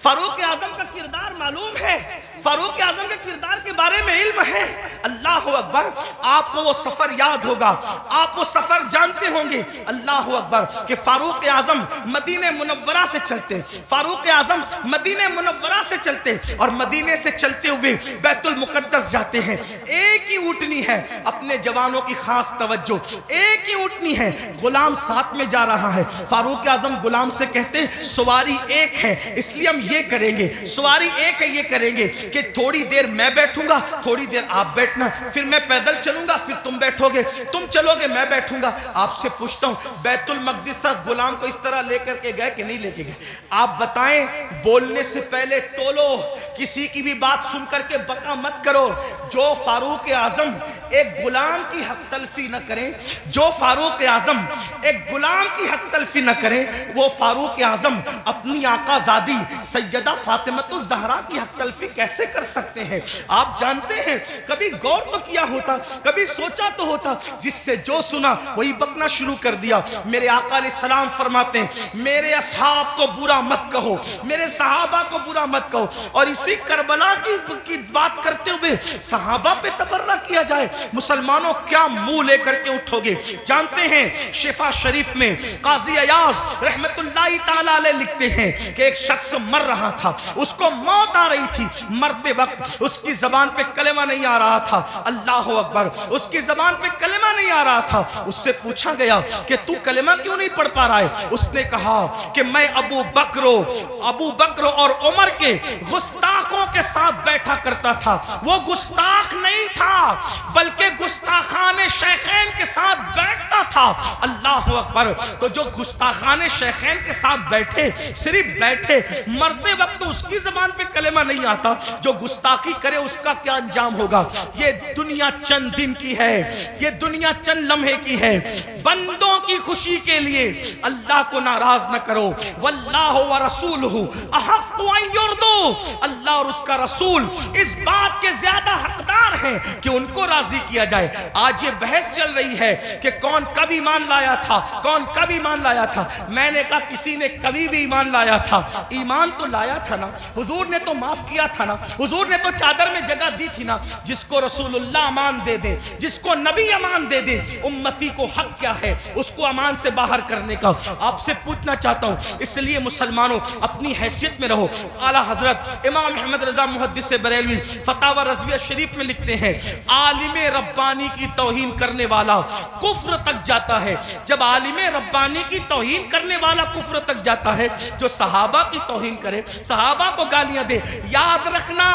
Speaker 1: فاروق اعظم کا کردار معلوم ہے؟ فاروق اعظم کے کردار کے بارے میں علم ہے؟ اللہ اکبر. آپ کو وہ سفر یاد ہوگا، آپ وہ سفر جانتے ہوں گے. اللہ اکبر کہ فاروق اعظم مدینہ منورہ سے چلتے، فاروق اعظم مدینہ منورہ سے چلتے اور مدینے سے چلتے ہوئے بیت المقدس جاتے ہیں. ایک ہی اونٹنی ہے، اپنے جوانوں کی خاص توجہ، ایک ہی اونٹنی ہے، غلام ساتھ میں جا رہا ہے. فاروق اعظم غلام سے کہتے سواری ایک ہے اس لیے ہم یہ کریں گے، سواری ایک ہے یہ کریں گے کہ تھوڑی دیر میں بیٹھوں گا، تھوڑی دیر آپ بیٹھنا، پھر میں پیدل چلوں گا، پھر تم بیٹھو گے، تم چلو گے میں بیٹھوں گا. آپ سے پوچھتا ہوں، بیت المقدس تک غلام کو اس طرح لے کر کے گئے کہ نہیں لے کے گئے؟ آپ بتائیں. بولنے سے پہلے تولو، کسی کی بھی بات سن کر کے بکا مت کرو. جو فاروق اعظم ایک غلام کی حق تلفی نہ کریں، جو فاروق اعظم ایک غلام کی حق تلفی نہ کریں، وہ فاروق اعظم اپنی آقا زادی سیدہ فاطمہ الزہرا کی حق تلفی کیسے کر سکتے ہیں؟ آپ جانتے ہیں، کبھی غور تو کیا ہوتا، کبھی سوچا تو ہوتا. جس سے جو سنا وہی بکنا شروع کر دیا. میرے آقا علیہ السلام فرماتے ہیں، میرے اصحاب کو برا مت کہو، میرے صحابہ کو برا مت کہو. اور اسی کربلا کی بات کرتے ہوئے صحابہ پہ تبرہ کیا جائے. مسلمانوں کیا منہ لے کر کے اٹھو گے؟ جانتے ہیں شفا شریف میں قاضی ایاز رحمت اللہ تعالی علیہ لکھتے ہیں کہ ایک شخص مر رہا تھا، اس کو موت آ رہی تھی، مرتے وقت اس کی زبان پہ کلمہ نہیں آ رہا تھا، اللہ اکبر، اس کی زبان پہ کلمہ نہیں آ رہا تھا۔ اس سے پوچھا گیا کہ تو کلمہ کیوں نہیں پڑھ پا رہا ہے؟ اس نے کہا کہ میں ابو بکر اور عمر کے گستاخوں کے ساتھ بیٹھا کرتا تھا۔ وہ گستاخ نہیں تھا بلکہ گستاخان شیخین کے ساتھ بیٹھتا تھا، اللہ اکبر۔ تو جو گستاخان شیخین کے ساتھ بیٹھے، صرف بیٹھے، مرتے وقت اس کی زبان پہ کلمہ نہیں آتا، جو گستاخی کرے اس کا کیا انجام ہوگا؟ یہ دنیا چند دن کی ہے، یہ دنیا چند لمحے کی ہے۔ بندوں کی خوشی کے لیے اللہ کو ناراض نہ کرو، واللہ ورسولہ احق ان یرضوا، اللہ اور اس کا رسول اس بات کے زیادہ حقدار ہیں کہ ان کو راضی کیا جائے۔ آج یہ بحث چل رہی ہے کہ کون کب ایمان لایا تھا، کون کب ایمان لایا تھا۔ میں نے کہا کسی نے کبھی بھی ایمان لایا تھا، ایمان تو لایا تھا نا، حضور نے تو معاف کیا تھا نا، حضور نے تو چادر میں جگہ دی تھی نا۔ جس کو رسول اللہ امان دے دے، جس کو نبی امان دے دے، امتی کو حق کیا ہے اس کو امان سے باہر کرنے کا؟ آپ سے پوچھنا چاہتا ہوں، اس لیے مسلمانوں اپنی حیثیت میں رہو۔ اعلیٰ حضرت امام احمد رضا محدث بریلوی فتاوی رضویہ شریف میں لکھتے ہیں، عالم ربانی کی توہین کرنے والا کفر تک جاتا ہے۔ جب عالم ربانی کی توہین کرنے والا کفر تک جاتا ہے، جو صحابہ کی توہین کرے، صحابہ کو گالیاں دے، یاد رکھنا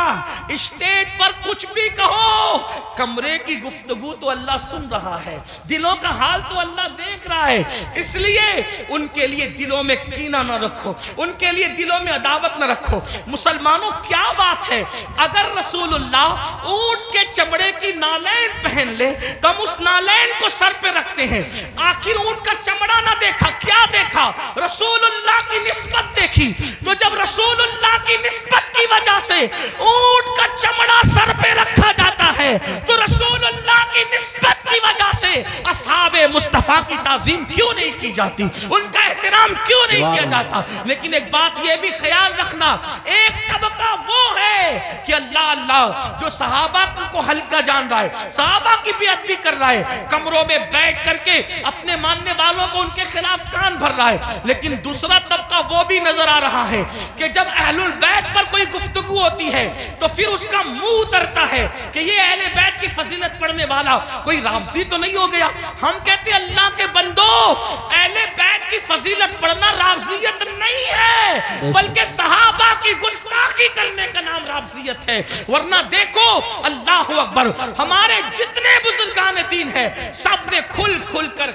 Speaker 1: اسٹیج پر کچھ بھی کہو، کمرے کی گفتگو تو اللہ سن رہا ہے، دلوں کا حال تو اللہ دیکھ رہا ہے۔ اس لیے ان کے لیے دلوں میں کینہ نہ رکھو، ان کے لیے دلوں میں عداوت نہ رکھو۔ مسلمانوں کیا بات ہے، اگر رسول اللہ اونٹ کے چمڑے کی نالین پہن لے تو ہم اس نالین کو سر پہ رکھتے ہیں۔ آخر اونٹ کا چمڑا نہ دیکھا، کیا دیکھا؟ رسول اللہ کی نسبت دیکھی۔ تو جب رسول اللہ کی نسبت کی وجہ سے اونٹ کا چمڑا سر پہ رکھا جاتا ہے تو رسول اللہ کی نسبت کی وجہ سے اصحاب مصطفیٰ کی تعظیم کیوں نہیں کی جاتی، ان کا احترام کیوں نہیں کیا جاتا؟ لیکن ایک بات یہ بھی خیال رکھنا، ایک طبقہ وہ ہے کہ اللہ جو صحابہ کو ہلکا جان رہا ہے، صحابہ کی بیعت بھی کر رہا ہے، کمروں میں بیٹھ کر کے اپنے ماننے والوں کو ان کے خلاف کان بھر رہا ہے۔ لیکن دوسرا طبقہ وہ بھی نظر آ رہا ہے کہ جب اہل البیت پر کوئی گفتگو ہوتی ہے تو پھر اس کا منہ اترتا ہے کہ یہ اہل بیت کی فضیلت پڑھنے والا کوئی رافضی تو نہیں ہو گیا۔ ہم کہتے ہیں اللہ کے بندو، اہل بیت کی فضیلت پڑھنا رافضیت نہیں ہے، بلکہ صحابہ کی گستاخی کرنے کا نام رافضیت ہے۔ ورنہ دیکھو اللہ اکبر، ہمارے جتنے بزرگان دین ہیں سب نے کھل کر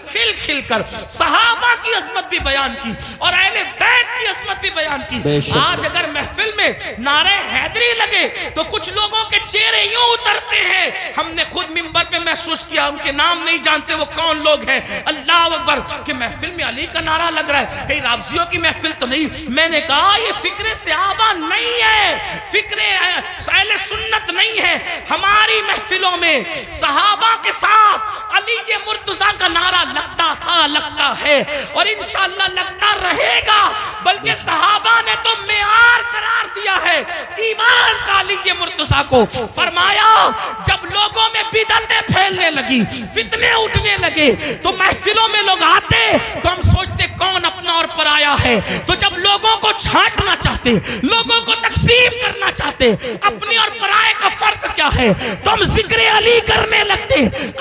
Speaker 1: صحابہ کی عظمت بھی بیان کی اور اہل بیت کی عظمت بھی بیان کی۔ آج اگر محفل میں نعرہ حیدری لگے تو کچھ لوگوں کے چہرے یوں اترتے ہیں، ہم نے خود منبر پہ محسوس کیا، ان کے نام نہیں جانتے وہ کون لوگ ہیں، اللہ اکبر، کہ محفل میں علی کا نعرہ لگ رہا ہے، کہیں رافضیوں کی محفل تو نہیں۔ میں نے کہا یہ فکر صحابہ نہیں ہے، فکر اہل سنت نہیں ہے۔ ہماری محفلوں میں صحابہ کے ساتھ علی مرتضیٰ کا نعرہ لگتا تھا، لگتا ہے اور انشاءاللہ لگتا رہے گا، بلکہ صحابہ نے تو معیار قرار دیا ہے ایمان کا علی مرتضیٰ کو۔ فرمایا جب لوگوں میں بدعتیں پھیلنے لگی، فتنے اٹھنے لگے تو محفلوں میں لوگ آتے تو ہم سوچتے کون اپنا اور پرایا ہے، تو جب لوگوں کو چھانٹنا چاہتے، لوگوں کو تقسیم کرنا چاہتے اپنے اور پرائے کا فرق کیا ہے، تو ہم ذکر علی کرنے لگتے۔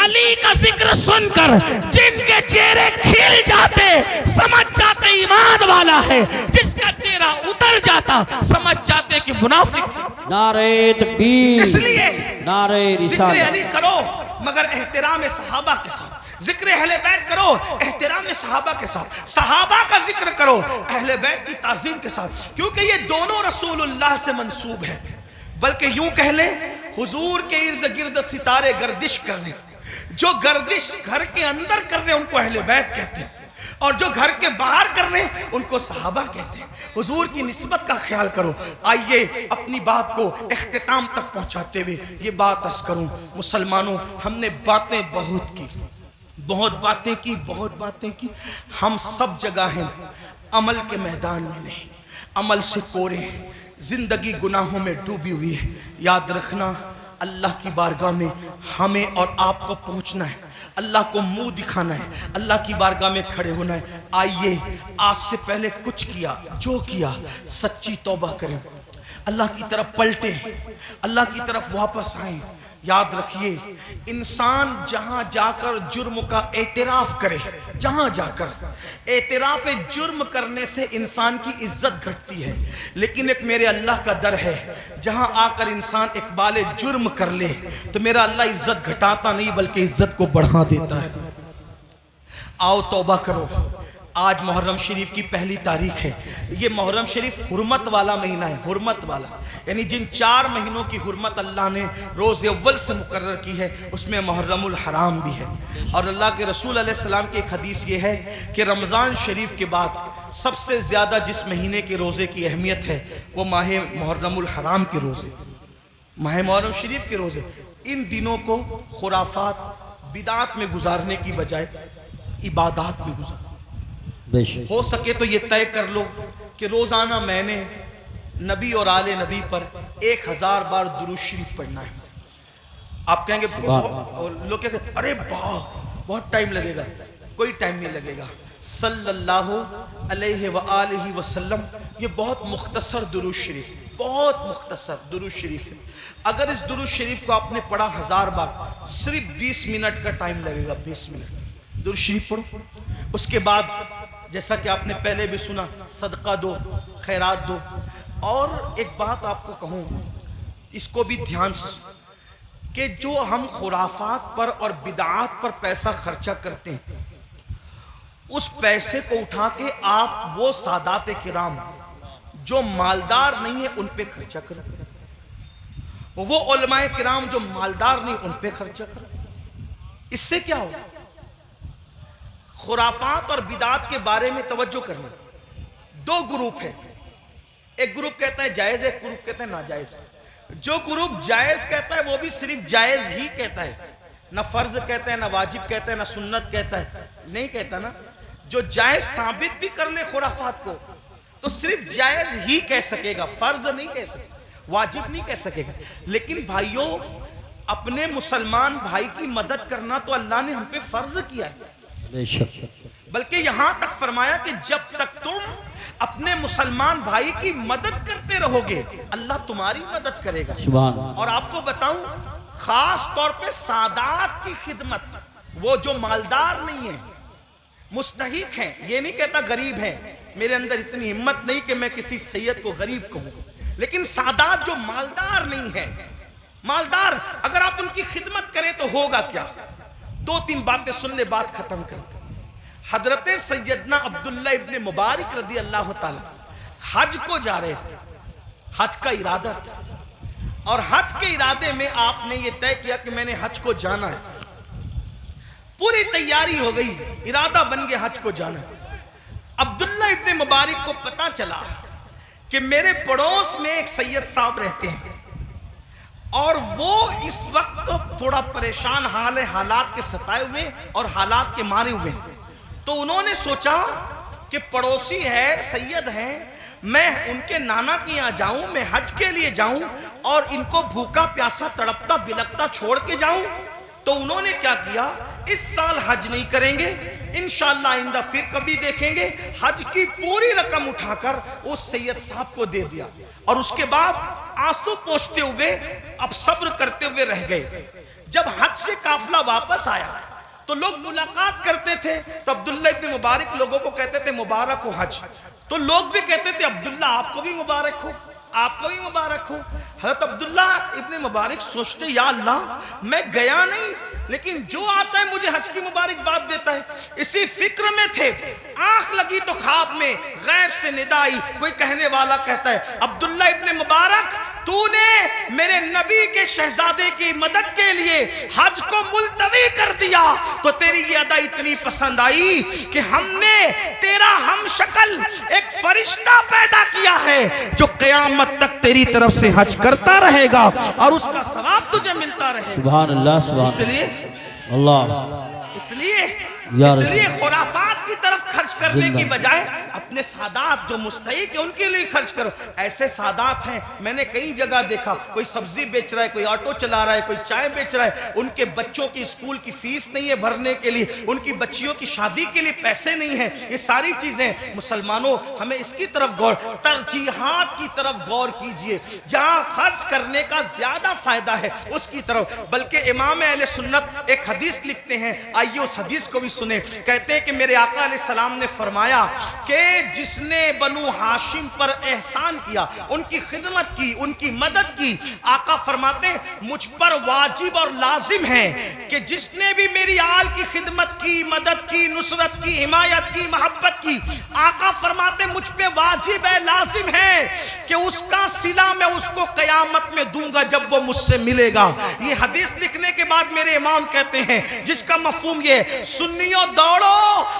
Speaker 1: علی کا ذکر سن کر جن کے چہرے کھل جاتے سمجھ جاتے ایمان والا ہے، جس کا چہرہ اتر جاتا سمجھ جاتے کہ منافق۔
Speaker 2: نعرہ تکبیر،
Speaker 1: اس لیے
Speaker 2: نعرہ
Speaker 1: ذکر
Speaker 2: رسالت۔
Speaker 1: علی کرو مگر احترام صحابہ کے ساتھ، ذکر اہل بیت کرو احترام صحابہ کے ساتھ، صحابہ کا ذکر کرو اہل بیت کی تعظیم کے ساتھ، کیونکہ یہ دونوں رسول اللہ سے منسوب ہیں۔ بلکہ یوں کہہ لیں حضور کے ارد گرد ستارے گردش کر رہے، جو گردش گھر کے اندر کر رہے ان کو اہل بیت کہتے ہیں، اور جو گھر کے باہر کر رہے ہیں ان کو صحابہ کہتے ہیں۔ حضور کی نسبت کا خیال کرو۔ آئیے اپنی بات کو اختتام تک پہنچاتے ہوئے یہ بات عرض کروں، مسلمانوں ہم نے باتیں بہت کی، بہت باتیں کی، ہم سب جگہ ہیں، عمل کے میدان میں نہیں، عمل سے کورے، زندگی گناہوں میں ڈوبی ہوئی ہے۔ یاد رکھنا اللہ کی بارگاہ میں ہمیں اور آپ کو پہنچنا ہے، اللہ کو منہ دکھانا ہے، اللہ کی بارگاہ میں کھڑے ہونا ہے۔ آئیے آج سے پہلے کچھ کیا جو کیا سچی توبہ کریں، اللہ کی طرف پلٹیں، اللہ کی طرف واپس آئیں۔ یاد رکھیے انسان جہاں جا کر جرم کا اعتراف کرے، جہاں جا کر اعتراف جرم کرنے سے انسان کی عزت گھٹتی ہے، لیکن ایک میرے اللہ کا در ہے جہاں آ کر انسان اقبال جرم کر لے تو میرا اللہ عزت گھٹاتا نہیں بلکہ عزت کو بڑھا دیتا ہے۔ آؤ توبہ کرو۔ آج محرم شریف کی پہلی تاریخ ہے۔ یہ محرم شریف حرمت والا مہینہ ہے، حرمت والا، یعنی جن 4 مہینوں کی حرمت اللہ نے روز اول سے مقرر کی ہے اس میں محرم الحرام بھی ہے۔ اور اللہ کے رسول علیہ السلام کی ایک حدیث یہ ہے کہ رمضان شریف کے بعد سب سے زیادہ جس مہینے کے روزے کی اہمیت ہے وہ ماہ محرم الحرام کے روزے، ماہ محرم شریف کے روزے۔ ان دنوں کو خرافات بدعات میں گزارنے کی بجائے عبادات میں گزارو۔ ہو سکے تو یہ طے کر لو کہ روزانہ میں نے نبی اور آل نبی پر 1000 بار درود شریف پڑھنا ہے۔ آپ کہیں گے لوگ کہتے ہیں ارے بہت ٹائم لگے گا، کوئی ٹائم نہیں لگے گا۔ صلی اللہ علیہ وآلہ وسلم یہ بہت مختصر درود شریف، بہت مختصر درود شریف ہے۔ اگر اس درود شریف کو آپ نے پڑھا 1000 بار صرف 20 منٹ کا ٹائم لگے گا، 20 منٹ درود شریف پڑھو۔ اس کے بعد جیسا کہ آپ نے پہلے بھی سنا صدقہ دو، خیرات دو۔ اور ایک بات آپ کو کہوں، اس کو بھی دھیان سے کہ جو ہم خرافات پر اور بدعات پر پیسہ خرچہ کرتے ہیں اس پیسے کو اٹھا کے آپ وہ سادات کرام جو مالدار نہیں ہیں ان پہ خرچہ کرو، وہ علماء کرام جو مالدار نہیں ان پہ خرچہ کرو۔ اس سے کیا ہوگا؟ خرافات اور بدعات کے بارے میں توجہ کرنا۔ 2 گروپ ہیں، ایک گروپ کہتا ہے جائز ہے، ایک گروپ کہتا ہے ناجائز۔ جو گروپ جائز کہتا ہے وہ بھی صرف جائز ہی کہتا ہے، نہ فرض کہتا ہے، نہ واجب کہتا ہے، نہ سنت کہتا ہے، نہیں کہتا نا۔ جو جائز ثابت بھی کر لے خرافات کو تو صرف جائز ہی کہہ سکے گا، فرض نہیں کہہ سکے گا، واجب نہیں کہہ سکے گا۔ لیکن بھائیوں اپنے مسلمان بھائی کی مدد کرنا تو اللہ نے ہم پہ فرض کیا ہے، بلکہ یہاں تک فرمایا کہ جب تک تم اپنے مسلمان بھائی کی مدد کرتے رہو گے اللہ تمہاری مدد کرے گا۔ اور آپ کو بتاؤں خاص طور پہ سادات کی خدمت، وہ جو مالدار نہیں ہیں، مستحق ہیں، یہ نہیں کہتا غریب ہیں، میرے اندر اتنی ہمت نہیں کہ میں کسی سید کو غریب کہوں، لیکن سادات جو مالدار نہیں ہیں، مالدار اگر آپ ان کی خدمت کریں تو ہوگا کیا؟ 2-3 باتیں سن لے، بات ختم کرتے۔ حضرت سیدنا عبداللہ ابن مبارک رضی اللہ تعالی حج کو جا رہے تھے، حج کا ارادہ تھا، اور حج کے ارادے میں آپ نے یہ طے کیا کہ میں نے حج کو جانا ہے، پوری تیاری ہو گئی، ارادہ بن گیا حج کو جانا ہے۔ عبداللہ ابن مبارک کو پتا چلا کہ میرے پڑوس میں ایک سید صاحب رہتے ہیں اور وہ اس وقت تھوڑا پریشان حال ہے، حالات کے ستائے ہوئے اور حالات کے مارے ہوئے، تو انہوں نے سوچا کہ پڑوسی ہے، سید ہیں، میں ان کے نانا کے یہاں جاؤں، میں حج کے لیے جاؤں اور ان کو بھوکا پیاسا تڑپتا بلکتا چھوڑ کے جاؤں۔ تو انہوں نے کیا کیا، اس سال حج نہیں کریں گے، انشاءاللہ آئندہ پھر کبھی دیکھیں گے، حج کی پوری رقم اٹھا کر اس سید صاحب کو دے دیا، اور اس کے بعد آنسو پوچھتے ہوئے اب صبر کرتے ہوئے رہ گئے۔ جب حج سے قافلہ واپس آیا تو لوگ ملاقات کرتے تھے تو عبداللہ ابن مبارک لوگوں کو کہتے تھے مبارک ہو حج، تو لوگ بھی کہتے تھے عبداللہ آپ کو بھی مبارک ہو، آپ کو بھی مبارک ہو۔ حضرت عبداللہ ابن مبارک سوچتے یا اللہ میں گیا نہیں لیکن جو آتا ہے مجھے حج کی مبارک بات دیتا ہے، اسی فکر میں تھے، آنکھ لگی تو خواب میں غیب سے ندا آئی، کوئی کہنے والا کہتا ہے عبداللہ ابن مبارک تو نے میرے نبی کے شہزادے کی مدد کے لیے حج کو ملتوی کر دیا تو تیری یہ ادا اتنی پسند آئی کہ ہم نے تیرا ہم شکل ایک فرشتہ پیدا کیا ہے جو قیامت تک تیری طرف سے حج کرتا رہے گا اور اس کا ثواب تجھے ملتا رہے گا۔
Speaker 2: سبحان اللہ، سبحان اللہ،
Speaker 1: اس لیے خرافات کی طرف خرچ کرنے
Speaker 2: زندہ
Speaker 1: کی بجائے اپنے سادات جو مستحق ہیں ان کے لیے خرچ کرو. ایسے سادات ہیں میں نے کئی جگہ دیکھا, کوئی سبزی بیچ رہا ہے, کوئی آٹو چلا رہا ہے, کوئی چائے بیچ رہا ہے, ان کے بچوں کی اسکول کی فیس نہیں ہے بھرنے کے لیے, ان کی بچیوں کی شادی کے لیے پیسے نہیں ہیں. یہ ساری چیزیں مسلمانوں ہمیں اس کی طرف غور, ترجیحات کی طرف غور کیجئے, جہاں خرچ کرنے کا زیادہ فائدہ ہے اس کی طرف. بلکہ امام اہل سنت ایک حدیث لکھتے ہیں, آئیے اس حدیث کو بھی سنیں. کہتے ہیں کہ میرے آقا علیہ السلام نے فرمایا کہ جس نے بنو ہاشم پر احسان کیا, ان کی خدمت کی, ان کی مدد کی, آقا فرماتے ہیں مجھ پر واجب اور لازم ہے کہ جس نے بھی میری آل کی خدمت کی, مدد کی, نصرت کی, حمایت کی, محبت کی, آقا فرماتے ہیں مجھ پہ واجب ہے, لازم ہے کہ اس کا صلہ میں اس کو قیامت میں دوں گا جب وہ مجھ سے ملے گا. یہ حدیث لکھنے کے بعد میرے امام کہتے ہیں جس کا مفہوم یہ, سنیوں دوڑو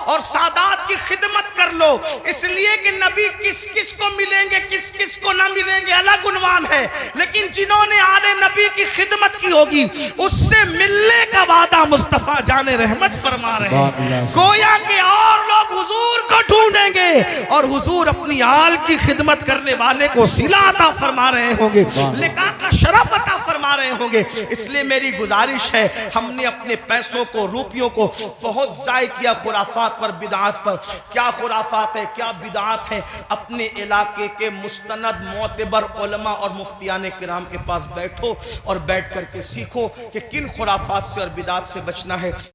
Speaker 1: اور سادات کی خدمت کر لو, اس لیے کہ نبی کس کس کو ملیں گے کس کس کو نہ ملیں گے الگ عنوان ہے, لیکن جنہوں نے آل نبی کی خدمت کی ہوگی اس سے ملنے کا وعدہ مصطفیٰ جان رحمت فرما رہے ہیں. گویا کہ اور لوگ حضور کو ڈھونڈیں گے اور حضور اپنی آل کی خدمت کرنے والے کو صلہ عطا فرما رہے ہوں گے, لقاء کا شرف عطا فرما رہے ہوں گے. اس لیے میری گزارش ہے, ہم نے اپنے پیسوں کو, روپیوں کو بہت ضائع کیا خرافات پر, بدعات پر. کیا خرافات ہے, کیا بدعات ہیں, اپنے علاقے کے مستند معتبر علماء اور مفتیان کرام کے پاس بیٹھو اور بیٹھ کر کے سیکھو کہ کن خرافات سے اور بدعات سے بچنا ہے.